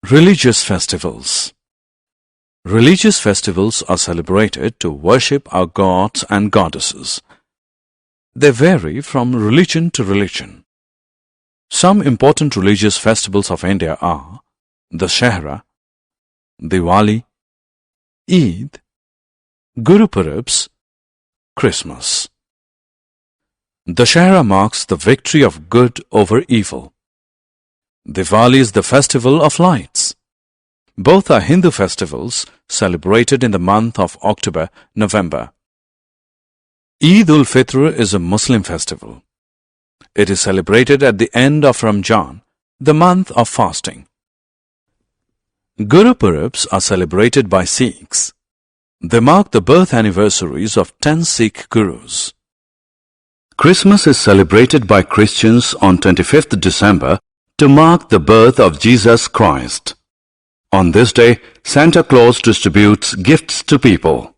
Religious festivals. Religious festivals are celebrated to worship our gods and goddesses. They vary from religion to religion. Some important religious festivals of India are Dussehra, Diwali, Eid, Guru Purabs, Christmas. Dussehra marks the victory of good over evil. Diwali is the festival of lights. Both are Hindu festivals celebrated in the month of October-November. Eid ul-Fitr is a Muslim festival. It is celebrated at the end of Ramjan, the month of fasting. Guru Purabs are celebrated by Sikhs. They mark the birth anniversaries of 10 Sikh Gurus. Christmas is celebrated by Christians on 25th December to mark the birth of Jesus Christ. On this day, Santa Claus distributes gifts to people.